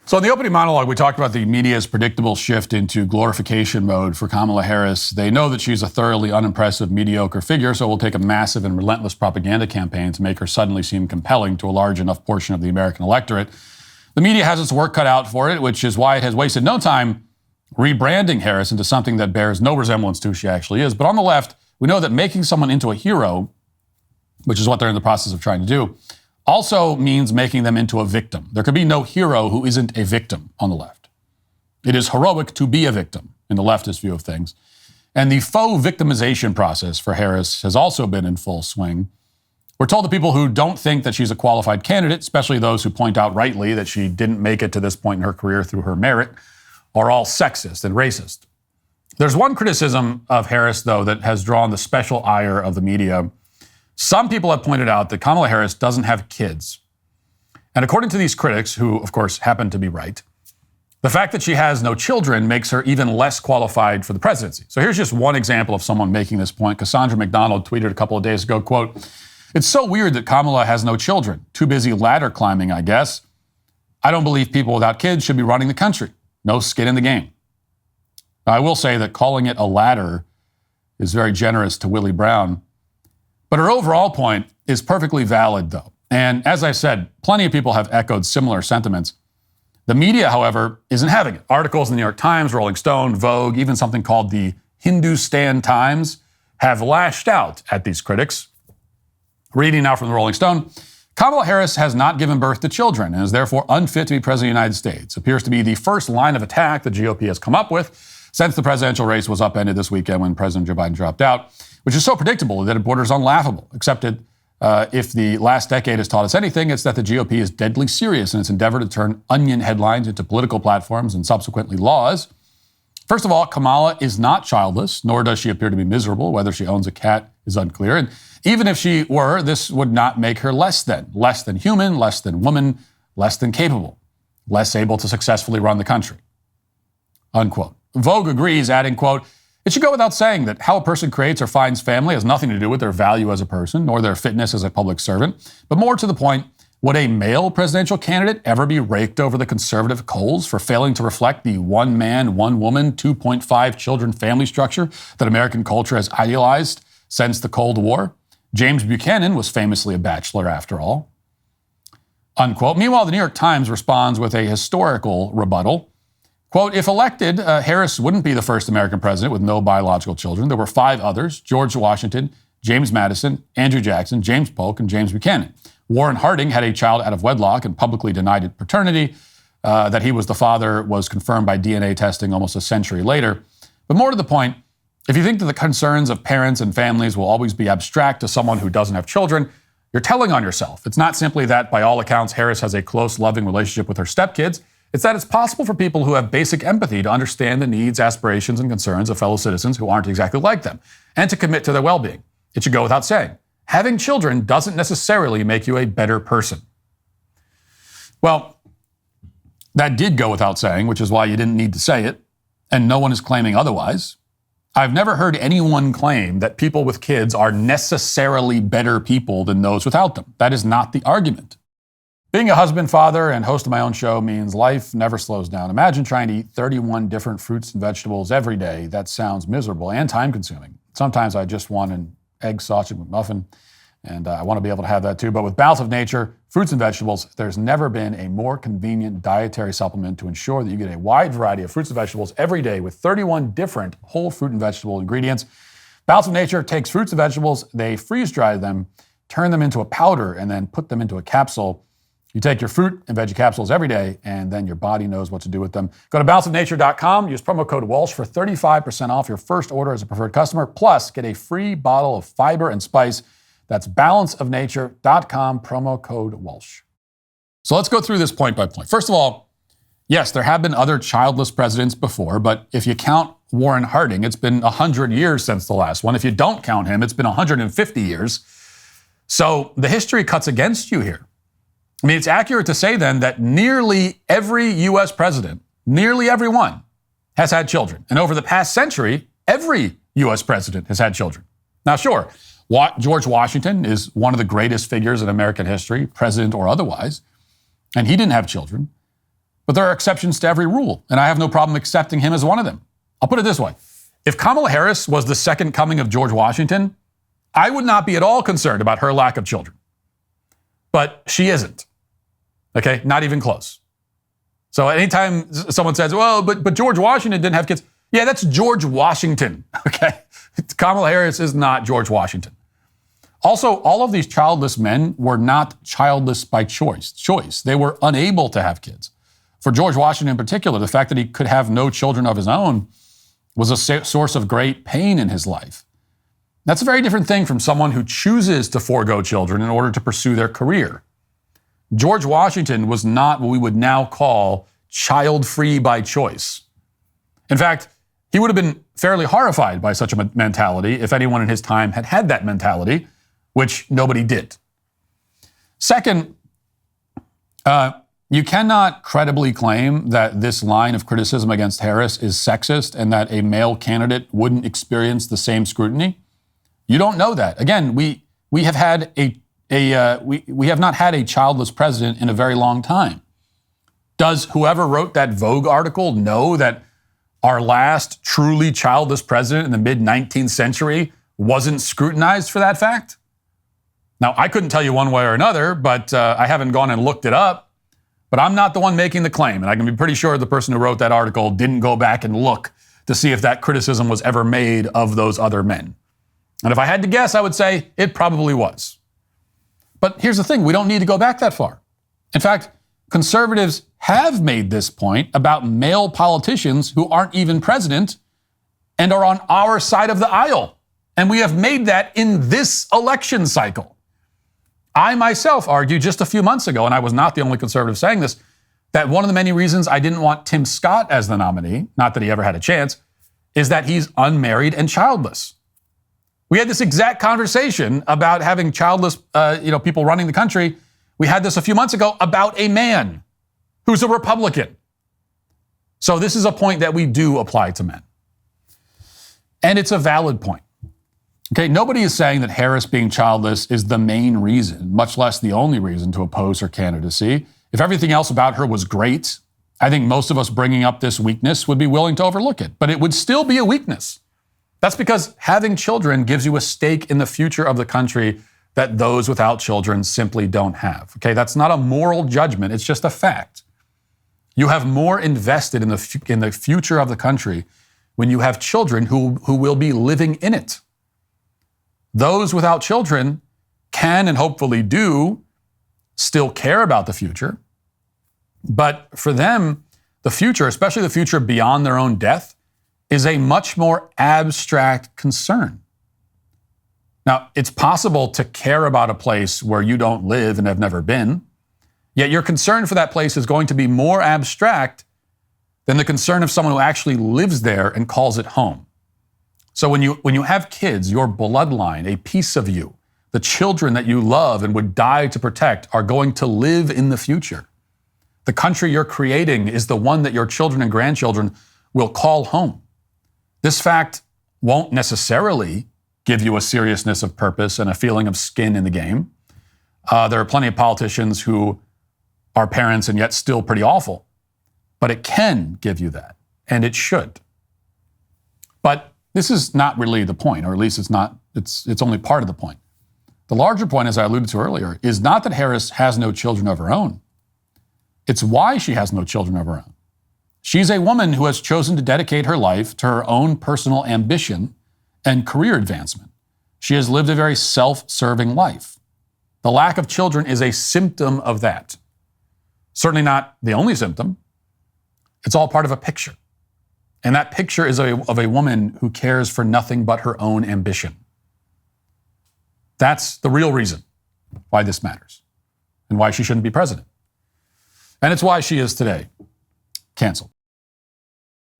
So in the opening monologue, we talked about the media's predictable shift into glorification mode for Kamala Harris. They know that she's a thoroughly unimpressive, mediocre figure, so it will take a massive and relentless propaganda campaign to make her suddenly seem compelling to a large enough portion of the American electorate. The media has its work cut out for it, which is why it has wasted no time rebranding Harris into something that bears no resemblance to who she actually is. But on the left, we know that making someone into a hero, which is what they're in the process of trying to do, also means making them into a victim. There could be no hero who isn't a victim on the left. It is heroic to be a victim in the leftist view of things. And the faux victimization process for Harris has also been in full swing. We're told that people who don't think that she's a qualified candidate, especially those who point out rightly that she didn't make it to this point in her career through her merit, are all sexist and racist. There's one criticism of Harris, though, that has drawn the special ire of the media. Some people have pointed out that Kamala Harris doesn't have kids. And according to these critics, who of course happen to be right, the fact that she has no children makes her even less qualified for the presidency. So here's just one example of someone making this point. Cassandra McDonald tweeted a couple of days ago, quote, "It's so weird that Kamala has no children. Too busy ladder climbing, I guess. I don't believe people without kids should be running the country. No skin in the game." Now, I will say that calling it a ladder is very generous to Willie Brown. But her overall point is perfectly valid, though. And as I said, plenty of people have echoed similar sentiments. The media, however, isn't having it. Articles in the New York Times, Rolling Stone, Vogue, even something called the Hindustan Times have lashed out at these critics. Reading now from the Rolling Stone, Kamala Harris has not given birth to children and is therefore unfit to be president of the United States. Appears to be the first line of attack the GOP has come up with since the presidential race was upended this weekend when President Joe Biden dropped out, which is so predictable that it borders on laughable, except if the last decade has taught us anything, it's that the GOP is deadly serious in its endeavor to turn onion headlines into political platforms and subsequently laws. First of all, Kamala is not childless, nor does she appear to be miserable. Whether she owns a cat is unclear. And even if she were, this would not make her less than human, less than woman, less than capable, less able to successfully run the country, unquote. Vogue agrees, adding, quote, "It should go without saying that how a person creates or finds family has nothing to do with their value as a person, nor their fitness as a public servant. But more to the point, would a male presidential candidate ever be raked over the conservative coals for failing to reflect the one man, one woman, 2.5 children family structure that American culture has idealized since the Cold War? James Buchanan was famously a bachelor after all," unquote. Meanwhile, the New York Times responds with a historical rebuttal. Quote, "If elected, Harris wouldn't be the first American president with no biological children. There were 5 others: George Washington, James Madison, Andrew Jackson, James Polk, and James Buchanan. Warren Harding had a child out of wedlock and publicly denied paternity. That he was the father was confirmed by DNA testing almost a century later. But more to the point, if you think that the concerns of parents and families will always be abstract to someone who doesn't have children, you're telling on yourself. It's not simply that, by all accounts, Harris has a close, loving relationship with her stepkids. It's that it's possible for people who have basic empathy to understand the needs, aspirations, and concerns of fellow citizens who aren't exactly like them, and to commit to their well-being. It should go without saying. Having children doesn't necessarily make you a better person." Well, that did go without saying, which is why you didn't need to say it, and no one is claiming otherwise. I've never heard anyone claim that people with kids are necessarily better people than those without them. That is not the argument. Being a husband, father, and host of my own show means life never slows down. Imagine trying to eat 31 different fruits and vegetables every day. That sounds miserable and time-consuming. Sometimes I just want an egg sausage McMuffin, and I want to be able to have that too. But with Balance of Nature, fruits and vegetables, there's never been a more convenient dietary supplement to ensure that you get a wide variety of fruits and vegetables every day with 31 different whole fruit and vegetable ingredients. Balance of Nature takes fruits and vegetables, they freeze-dry them, turn them into a powder, and then put them into a capsule. You take your fruit and veggie capsules every day, and then your body knows what to do with them. Go to balanceofnature.com, use promo code Walsh for 35% off your first order as a preferred customer, plus get a free bottle of fiber and spice. That's balanceofnature.com, promo code Walsh. So let's go through this point by point. First of all, yes, there have been other childless presidents before, but if you count Warren Harding, it's been 100 years since the last one. If you don't count him, it's been 150 years. So the history cuts against you here. I mean, it's accurate to say then that nearly every U.S. president, nearly everyone, has had children. And over the past century, every U.S. president has had children. Now, sure, George Washington is one of the greatest figures in American history, president or otherwise, and he didn't have children. But there are exceptions to every rule, and I have no problem accepting him as one of them. I'll put it this way. If Kamala Harris was the second coming of George Washington, I would not be at all concerned about her lack of children. But she isn't. Okay? Not even close. So anytime someone says, well, but George Washington didn't have kids. Yeah, that's George Washington. Okay? Kamala Harris is not George Washington. Also, all of these childless men were not childless by choice. They were unable to have kids. For George Washington in particular, the fact that he could have no children of his own was a source of great pain in his life. That's a very different thing from someone who chooses to forego children in order to pursue their career. George Washington was not what we would now call child-free by choice. In fact, he would have been fairly horrified by such a mentality if anyone in his time had had that mentality, which nobody did. Second, you cannot credibly claim that this line of criticism against Harris is sexist and that a male candidate wouldn't experience the same scrutiny. You don't know that. Again, we have not had a childless president in a very long time. Does whoever wrote that Vogue article know that our last truly childless president in the mid-19th century wasn't scrutinized for that fact? Now, I couldn't tell you one way or another, but I haven't gone and looked it up. But I'm not the one making the claim, and I can be pretty sure the person who wrote that article didn't go back and look to see if that criticism was ever made of those other men. And if I had to guess, I would say it probably was. But here's the thing, we don't need to go back that far. In fact, conservatives have made this point about male politicians who aren't even president and are on our side of the aisle. And we have made that in this election cycle. I myself argued just a few months ago, and I was not the only conservative saying this, that one of the many reasons I didn't want Tim Scott as the nominee, not that he ever had a chance, is that he's unmarried and childless. We had this exact conversation about having childless people running the country. We had this a few months ago about a man who's a Republican. So this is a point that we do apply to men. And it's a valid point. Okay, nobody is saying that Harris being childless is the main reason, much less the only reason to oppose her candidacy. If everything else about her was great, I think most of us bringing up this weakness would be willing to overlook it. But it would still be a weakness. That's because having children gives you a stake in the future of the country that those without children simply don't have. Okay, that's not a moral judgment, it's just a fact. You have more invested in the future of the country when you have children who will be living in it. Those without children can and hopefully do still care about the future. But for them, the future, especially the future beyond their own death, is a much more abstract concern. Now, it's possible to care about a place where you don't live and have never been, yet your concern for that place is going to be more abstract than the concern of someone who actually lives there and calls it home. So when you have kids, your bloodline, a piece of you, the children that you love and would die to protect are going to live in the future. The country you're creating is the one that your children and grandchildren will call home. This fact won't necessarily give you a seriousness of purpose and a feeling of skin in the game. There are plenty of politicians who are parents and yet still pretty awful. But it can give you that, and it should. But this is not really the point, or at least it's only part of the point. The larger point, as I alluded to earlier, is not that Harris has no children of her own. It's why she has no children of her own. She's a woman who has chosen to dedicate her life to her own personal ambition and career advancement. She has lived a very self-serving life. The lack of children is a symptom of that. Certainly not the only symptom. It's all part of a picture. And that picture is of a woman who cares for nothing but her own ambition. That's the real reason why this matters and why she shouldn't be president. And it's why she is today canceled.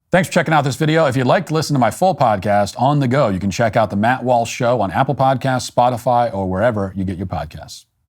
Thanks for checking out this video. If you'd like to listen to my full podcast on the go, you can check out The Matt Walsh Show on Apple Podcasts, Spotify, or wherever you get your podcasts.